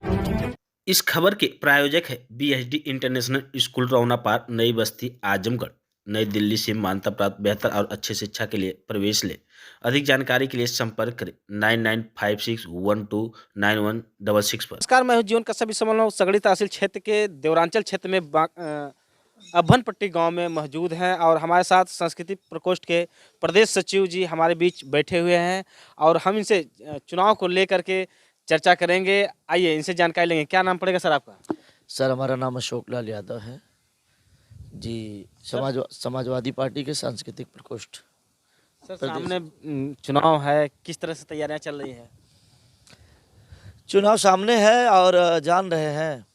इस खबर के प्रायोजक है बीएचडी इंटरनेशनल स्कूल रौना पार्क, नई बस्ती, आजमगढ़। नई दिल्ली से मान्यता प्राप्त बेहतर और अच्छी शिक्षा के लिए प्रवेश ले। अधिक जानकारी के लिए संपर्क करें 9956129166 पर। नमस्कार, मैं हूं जीवन कश्यप। इस समय हम लोग सगड़ी तहसील क्षेत्र के देवरांचल क्षेत्र में अभनपट्टी गांव में मौजूद हैं और हमारे साथ संस्कृति प्रकोष्ठ के प्रदेश सचिव जी हमारे बीच बैठे हुए हैं और हम इनसे चुनाव को लेकर के चर्चा करेंगे। आइए इनसे जानकारी लेंगे। क्या नाम पड़ेगा सर आपका? सर, हमारा नाम अशोक लाल यादव है जी। समाजवादी पार्टी के सांस्कृतिक प्रकोष्ठ। सर सामने चुनाव है, किस तरह से तैयारियां चल रही है? चुनाव सामने है और जान रहे हैं,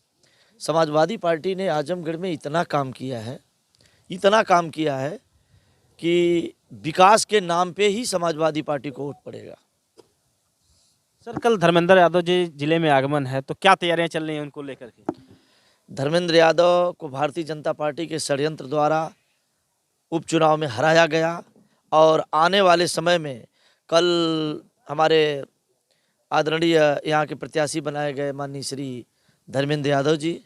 समाजवादी पार्टी ने आजमगढ़ में इतना काम किया है कि विकास के नाम पे ही समाजवादी पार्टी को वोट पड़ेगा। सर कल धर्मेंद्र यादव जी जिले में आगमन है, तो क्या तैयारियां चल रही हैं उनको लेकर के? धर्मेंद्र यादव को भारतीय जनता पार्टी के षड्यंत्र द्वारा उपचुनाव में हराया गया और आने वाले समय में कल हमारे आदरणीय यहाँ के प्रत्याशी बनाए गए माननीय श्री धर्मेंद्र यादव जी,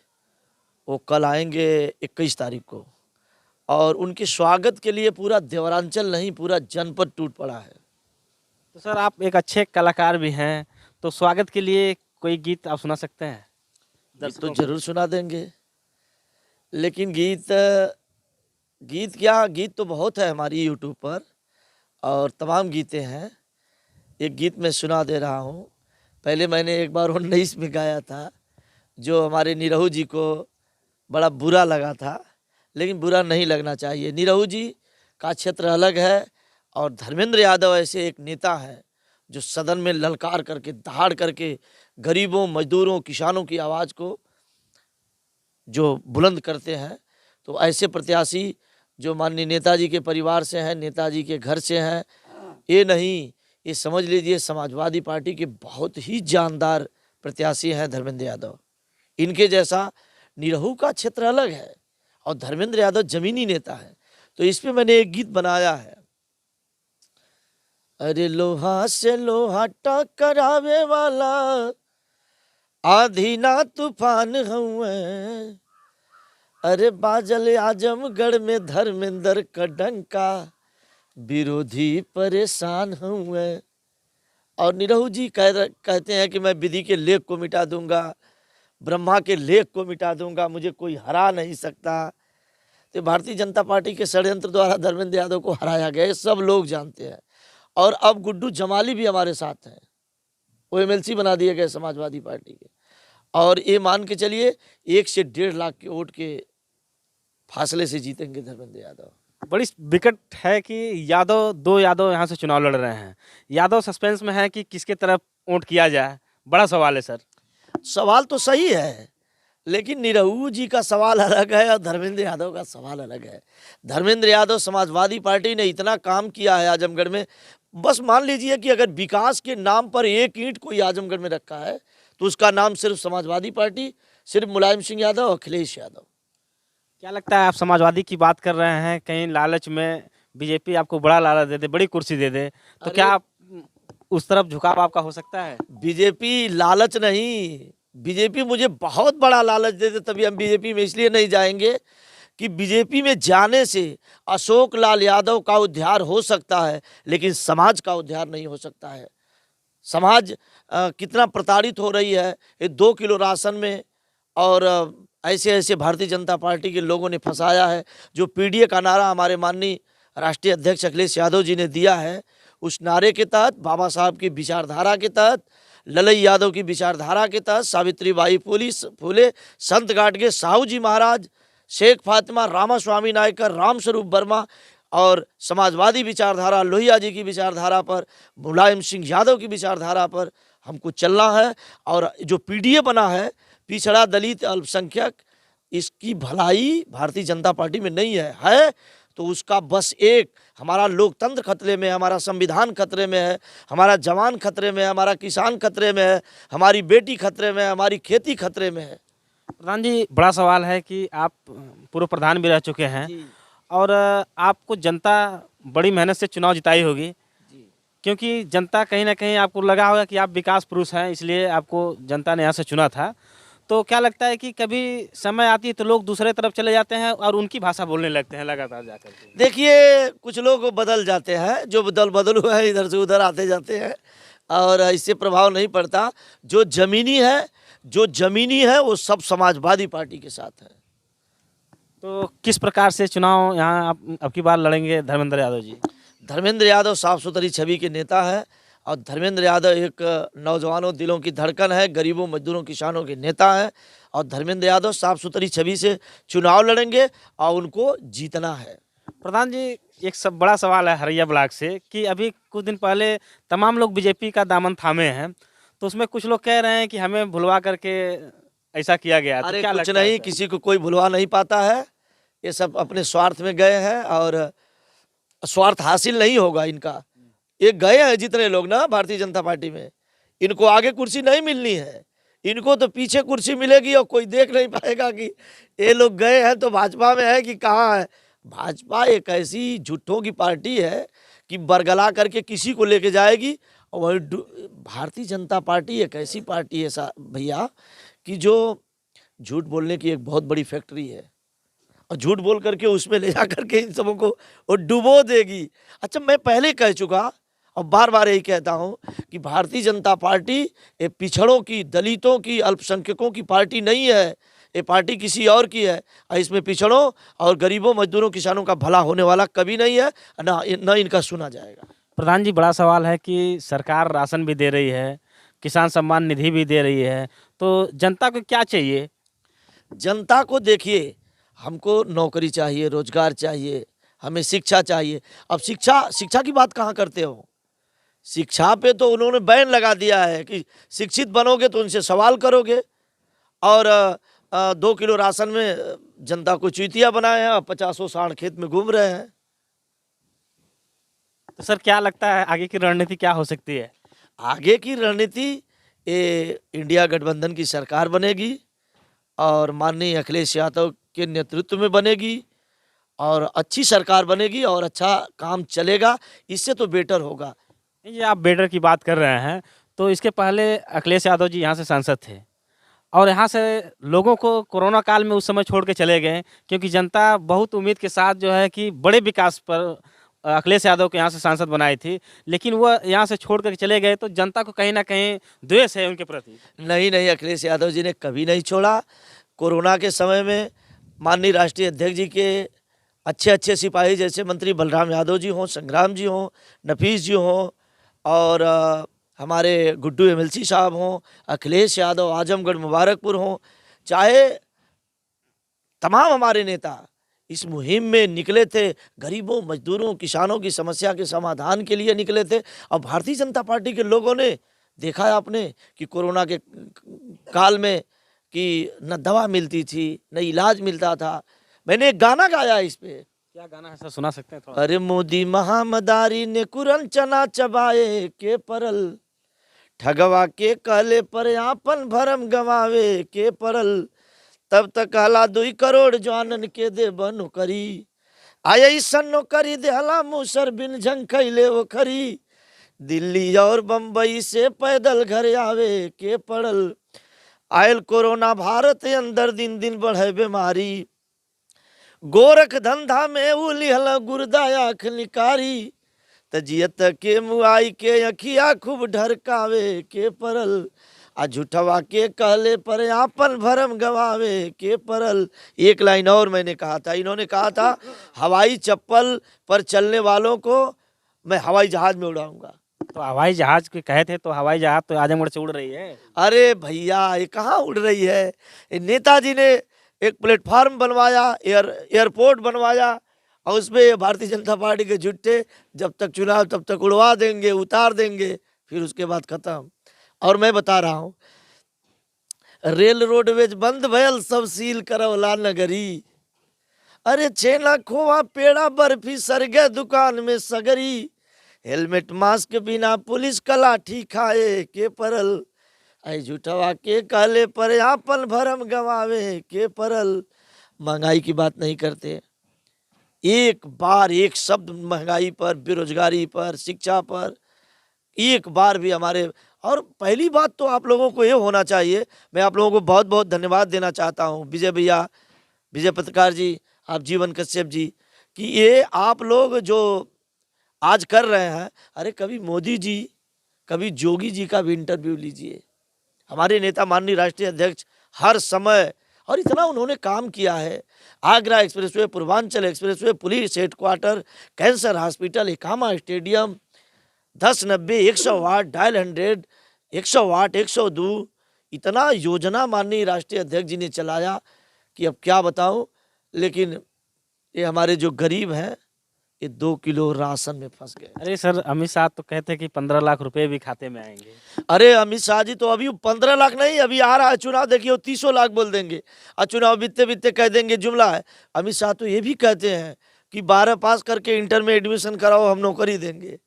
वो कल आएंगे 21 तारीख को और उनके स्वागत के लिए पूरा देवरांचल नहीं, पूरा जनपद टूट पड़ा है। तो सर आप एक अच्छे कलाकार भी हैं, तो स्वागत के लिए कोई गीत आप सुना सकते हैं? तो जरूर सुना देंगे, लेकिन गीत क्या, गीत तो बहुत है हमारी यूट्यूब पर और तमाम गीतें हैं। एक गीत मैं सुना दे रहा हूँ। पहले मैंने एक बार 19 में गाया था, जो हमारे निरहू जी को बड़ा बुरा लगा था, लेकिन बुरा नहीं लगना चाहिए। निरहू जी का क्षेत्र अलग है और धर्मेंद्र यादव ऐसे एक नेता हैं जो सदन में ललकार करके, दहाड़ करके गरीबों, मजदूरों, किसानों की आवाज़ को जो बुलंद करते हैं। तो ऐसे प्रत्याशी जो माननीय नेताजी के परिवार से हैं, नेताजी के घर से हैं, ये नहीं, ये समझ लीजिए समाजवादी पार्टी के बहुत ही जानदार प्रत्याशी हैं धर्मेंद्र यादव। इनके जैसा निरहू का क्षेत्र अलग है और धर्मेंद्र यादव जमीनी नेता है। तो इस पे मैंने एक गीत बनाया है। अरे लोहा से लोहा टकरावे वाला, आधी ना तूफान हुए। अरे बाजल आजमगढ़ में धर्मेंद्र का डंका, विरोधी परेशान हुए। और निरहू जी कहते हैं कि मैं विधि के लेख को मिटा दूंगा, ब्रह्मा के लेख को मिटा दूंगा, मुझे कोई हरा नहीं सकता। तो भारतीय जनता पार्टी के षड्यंत्र द्वारा धर्मेंद्र यादव को हराया गया, सब लोग जानते हैं। और अब गुड्डू जमाली भी हमारे साथ हैं, वो एमएलसी बना दिए गए समाजवादी पार्टी के। और ये मान के चलिए 1 से 1.5 लाख के वोट के फासले से जीतेंगे धर्मेंद्र यादव। बड़ी विकट है कि दो यादव यहाँ से चुनाव लड़ रहे हैं। यादव सस्पेंस में है कि किसके तरफ वोट किया जाए, बड़ा सवाल है सर। सवाल तो सही है, लेकिन निरहू जी का सवाल अलग है और धर्मेंद्र यादव का सवाल अलग है। धर्मेंद्र यादव, समाजवादी पार्टी ने इतना काम किया है आजमगढ़ में। बस मान लीजिए कि अगर विकास के नाम पर एक ईंट कोई आजमगढ़ में रखा है तो उसका नाम सिर्फ समाजवादी पार्टी, सिर्फ मुलायम सिंह यादव और अखिलेश यादव। क्या लगता है, आप समाजवादी की बात कर रहे हैं, कहीं लालच में बीजेपी आपको बड़ा लालच दे दे, बड़ी कुर्सी दे दे, तो क्या आप उस तरफ झुकाव आपका हो सकता है? बीजेपी लालच नहीं, बीजेपी मुझे बहुत बड़ा लालच दे दे तभी हम बीजेपी में इसलिए नहीं जाएंगे कि बीजेपी में जाने से अशोक लाल यादव का उद्धार हो सकता है, लेकिन समाज का उद्धार नहीं हो सकता है। समाज कितना प्रताड़ित हो रही है ये 2 किलो राशन में, और ऐसे ऐसे भारतीय जनता पार्टी के लोगों ने फंसाया है। जो पीडीए का नारा हमारे माननीय राष्ट्रीय अध्यक्ष अखिलेश यादव जी ने दिया है, उस नारे के तहत, बाबा साहब की विचारधारा के तहत, ललई यादव की विचारधारा के तहत, सावित्रीबाई फुले, संत गाडगे साहू जी महाराज, शेख फातिमा, रामास्वामी नायकर, रामस्वरूप वर्मा और समाजवादी विचारधारा लोहिया जी की विचारधारा पर, मुलायम सिंह यादव की विचारधारा पर हमको चलना है। और जो पीडीए बना है, पिछड़ा, दलित, अल्पसंख्यक, इसकी भलाई भारतीय जनता पार्टी में नहीं है तो उसका बस एक, हमारा लोकतंत्र खतरे में है, हमारा संविधान खतरे में है, हमारा जवान खतरे में है, हमारा किसान खतरे में है, हमारी बेटी खतरे में है, हमारी खेती खतरे में है। प्रधान जी, बड़ा सवाल है कि आप पूर्व प्रधान भी रह चुके हैं और आपको जनता बड़ी मेहनत से चुनाव जिताई होगी। क्योंकि जनता कहीं न कहीं आपको लगा होगा कि आप विकास पुरुष हैं, इसलिए आपको जनता ने यहाँ से चुना था। तो क्या लगता है कि कभी समय आती है तो लोग दूसरे तरफ चले जाते हैं और उनकी भाषा बोलने लगते हैं लगातार जाकर के? देखिए, कुछ लोग बदल जाते हैं, जो बदल हुए हैं इधर से उधर आते जाते हैं और इससे प्रभाव नहीं पड़ता। जो ज़मीनी है वो सब समाजवादी पार्टी के साथ है। तो किस प्रकार से चुनाव यहाँ आप अब की बार लड़ेंगे धर्मेंद्र यादव जी? धर्मेंद्र यादव साफ सुथरी छवि के नेता है और धर्मेंद्र यादव एक नौजवानों दिलों की धड़कन है, गरीबों मजदूरों किसानों के नेता है और धर्मेंद्र यादव साफ सुथरी छवि से चुनाव लड़ेंगे और उनको जीतना है। प्रधान जी, एक सब बड़ा सवाल है हरैया ब्लॉक से कि अभी कुछ दिन पहले तमाम लोग बीजेपी का दामन थामे हैं, तो उसमें कुछ लोग कह रहे हैं कि हमें भुलवा करके ऐसा किया गया। तो अरे क्या कुछ लगता है नहीं, सर? किसी को कोई भुलवा नहीं पाता है। ये सब अपने स्वार्थ में गए हैं और स्वार्थ हासिल नहीं होगा इनका। ये गए हैं जितने लोग ना भारतीय जनता पार्टी में, इनको आगे कुर्सी नहीं मिलनी है, इनको तो पीछे कुर्सी मिलेगी और कोई देख नहीं पाएगा कि ये लोग गए हैं तो भाजपा में है कि कहाँ है। भाजपा एक ऐसी झूठों की पार्टी है कि बरगला करके किसी को लेके जाएगी और वही भारतीय जनता पार्टी एक ऐसी पार्टी है भैया कि जो झूठ बोलने की एक बहुत बड़ी फैक्ट्री है और झूठ बोल करके उसमें ले जा करके इन सबों को वो डुबो देगी। अच्छा, मैं पहले कह चुका और बार बार यही कहता हूँ कि भारतीय जनता पार्टी ये पिछड़ों की, दलितों की, अल्पसंख्यकों की पार्टी नहीं है। ये पार्टी किसी और की है और इसमें पिछड़ों और गरीबों, मजदूरों, किसानों का भला होने वाला कभी नहीं है, ना इनका सुना जाएगा। प्रधान जी, बड़ा सवाल है कि सरकार राशन भी दे रही है, किसान सम्मान निधि भी दे रही है, तो जनता को क्या चाहिए? जनता को देखिए, हमको नौकरी चाहिए, रोजगार चाहिए, हमें शिक्षा चाहिए। अब शिक्षा की बात कहाँ करते हो? शिक्षा पे तो उन्होंने बैन लगा दिया है कि शिक्षित बनोगे तो उनसे सवाल करोगे और 2 किलो राशन में जनता को चूतिया बनाए हैं और 50 साढ़ खेत में घूम रहे हैं। तो सर क्या लगता है आगे की रणनीति क्या हो सकती है? आगे की रणनीति ये इंडिया गठबंधन की सरकार बनेगी और माननीय अखिलेश यादव के नेतृत्व में बनेगी और अच्छी सरकार बनेगी और अच्छा काम चलेगा। इससे तो बेटर होगा। ये आप बेटर की बात कर रहे हैं, तो इसके पहले अखिलेश यादव जी यहाँ से सांसद थे और यहाँ से लोगों को कोरोना काल में उस समय छोड़ के चले गए, क्योंकि जनता बहुत उम्मीद के साथ जो है कि बड़े विकास पर अखिलेश यादव को यहाँ से सांसद बनाई थी, लेकिन वह यहाँ से छोड़ कर चले गए, तो जनता को कहीं ना कहीं द्वेष है उनके प्रति। नहीं, अखिलेश यादव जी ने कभी नहीं छोड़ा। कोरोना के समय में माननीय राष्ट्रीय अध्यक्ष जी के अच्छे सिपाही जैसे मंत्री बलराम यादव जी हों, संग्राम जी हों, नफीस जी हों और हमारे गुड्डू एमएलसी साहब हों, अखिलेश यादव आजमगढ़ मुबारकपुर हों, चाहे तमाम हमारे नेता इस मुहिम में निकले थे। गरीबों, मजदूरों, किसानों की समस्या के समाधान के लिए निकले थे और भारतीय जनता पार्टी के लोगों ने देखा है आपने कि कोरोना के काल में कि न दवा मिलती थी, न इलाज मिलता था। मैंने एक गाना गाया इस पे। क्या गाना है सर, सुना सकते हैं थोड़ा? अरे मोदी महामदारी ने कुरन चना चबाए के परल, ठगवा के कहले पर आपन भरम गवावे के परल, तब तक हला 2 करोड़ जवानन के दे बनो करी, आया ईसन नौकरी दे हला मुसर बिन झंखैले वो खरी, दिल्ली और बम्बई से पैदल घर आवे के पड़ल, आयल कोरोना भारत अंदर दिन दिन बढ़े बीमारी, गोरख धंधा में उलिहल गुर्दा आँख निकारी, तजियत के मुआई के अखिया खूब ढरकावे के परल, आ झूठवा के कहले पर आपन भरम गवावे के परल। एक लाइन और मैंने कहा था, इन्होंने कहा था हवाई चप्पल पर चलने वालों को मैं हवाई जहाज में उड़ाऊंगा। तो हवाई जहाज के कहे थे, तो हवाई जहाज तो आजमगढ़ से उड़ रही है। अरे भैया, ये कहाँ उड़ रही है? नेताजी ने एक प्लेटफार्म बनवाया, एयरपोर्ट बनवाया और उसमें भारतीय जनता पार्टी के झुट्टे जब तक चुनाव तब तक उड़वा देंगे, उतार देंगे, फिर उसके बाद खत्म। और मैं बता रहा हूँ, रेल रोडवेज बंद भयल, सब सील करवला नगरी, अरे छेना खोआ पेड़ा बर्फी सरगे दुकान में सगरी, हेलमेट मास्क बिना पुलिस का लाठी खाए के परल, आई झूठवा के कहले पर आपन भरम गवावे के परल। महंगाई की बात नहीं करते, एक बार एक शब्द महंगाई पर, बेरोजगारी पर, शिक्षा पर एक बार भी हमारे। और पहली बात तो आप लोगों को ये होना चाहिए, मैं आप लोगों को बहुत बहुत धन्यवाद देना चाहता हूँ, विजय भैया, विजय पत्रकार जी, आप जीवन कश्यप जी, कि ये आप लोग जो आज कर रहे हैं, अरे कभी मोदी जी, कभी जोगी जी का भी इंटरव्यू लीजिए। हमारे नेता माननीय राष्ट्रीय अध्यक्ष हर समय, और इतना उन्होंने काम किया है, Agra expressway, Purvanchal expressway, police headquarter, cancer hospital, एकामा स्टेडियम, 10-90, 108, डायल 100, 108, 102, इतना योजना माननीय राष्ट्रीय अध्यक्ष जी ने चलाया कि अब क्या बताऊं। लेकिन ये हमारे जो गरीब हैं, ये 2 किलो राशन में फंस गए। अरे सर, अमित शाह तो कहते हैं कि 15 लाख रुपए भी खाते में आएंगे। अरे अमित शाह जी तो अभी 15 लाख नहीं, अभी आ रहा है चुनाव, देखिए 30 लाख बोल देंगे, और चुनाव बीतते बीतते कह देंगे जुमला है। अमित शाह तो ये भी कहते हैं कि 12 पास करके इंटर में एडमिशन कराओ, हम नौकरी देंगे।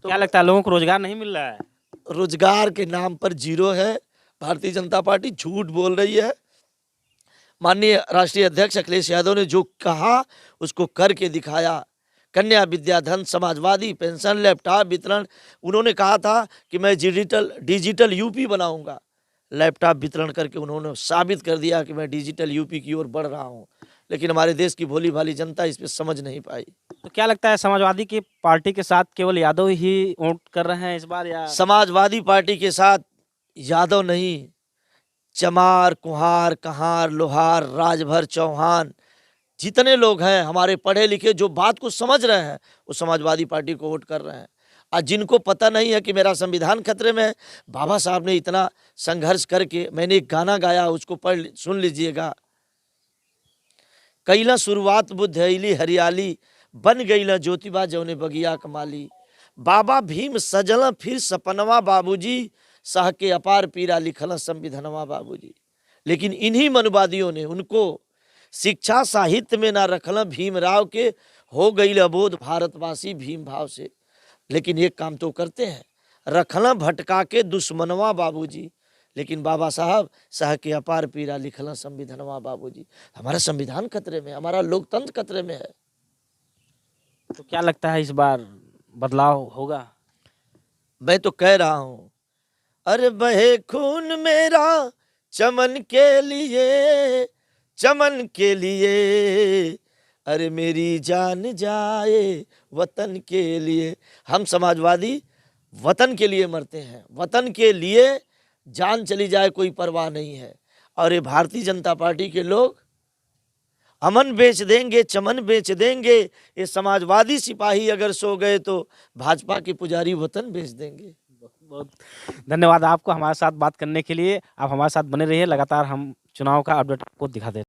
तो क्या लगता है, लोगों को रोजगार नहीं मिल रहा है? रोजगार के नाम पर जीरो है। भारतीय जनता पार्टी झूठ बोल रही है। माननीय राष्ट्रीय अध्यक्ष अखिलेश यादव ने जो कहा उसको करके दिखाया। कन्या विद्याधन, समाजवादी पेंशन, लैपटॉप वितरण, उन्होंने कहा था कि मैं डिजिटल यूपी बनाऊंगा। लैपटॉप वितरण करके उन्होंने साबित कर दिया कि मैं डिजिटल यूपी की ओर बढ़ रहा हूं। लेकिन हमारे देश की भोली भाली जनता इस पर समझ नहीं पाई। तो क्या लगता है, समाजवादी की पार्टी के साथ केवल यादव ही वोट कर रहे हैं इस बार, या समाजवादी पार्टी के साथ यादव नहीं, चमार, कुहार, कहार, लोहार, राजभर, चौहान, जितने लोग हैं हमारे पढ़े लिखे जो बात को समझ रहे हैं, वो समाजवादी पार्टी को वोट कर रहे हैं। आज जिनको पता नहीं है कि मेरा संविधान खतरे में है, बाबा साहब ने इतना संघर्ष करके, मैंने एक गाना गाया, उसको सुन लीजिएगा। कैला शुरुआत बुद्ध अइली हरियाली, बन गईला ज्योतिबा जौने बगिया कमाली। बाबा भीम सजल फिर सपनवा बाबूजी, साह के अपार पीरा लिखल संविधानवा बाबूजी। लेकिन इन्हीं मनवादियों ने उनको शिक्षा साहित्य में ना रखल, भीमराव के हो गई अबोध भारतवासी भीम भाव से। लेकिन एक काम तो करते हैं, रखल भटका के दुश्मनवा बाबूजी। लेकिन बाबा साहब साह के अपार पीरा लिखल संविधानवा बाबूजी। हमारा संविधान खतरे में, हमारा लोकतंत्र खतरे में है। तो क्या लगता है इस बार बदलाव होगा? मैं तो कह रहा हूं, अरे बहे खून मेरा चमन के लिए, चमन के लिए, अरे मेरी जान जाए वतन के लिए। हम समाजवादी वतन के लिए मरते हैं, वतन के लिए जान चली जाए कोई परवाह नहीं है। और ये भारतीय जनता पार्टी के लोग अमन बेच देंगे, चमन बेच देंगे। ये समाजवादी सिपाही अगर सो गए तो भाजपा के पुजारी वतन बेच देंगे। बहुत धन्यवाद आपको हमारे साथ बात करने के लिए। आप हमारे साथ बने रहिए, लगातार हम चुनाव का अपडेट आपको दिखाते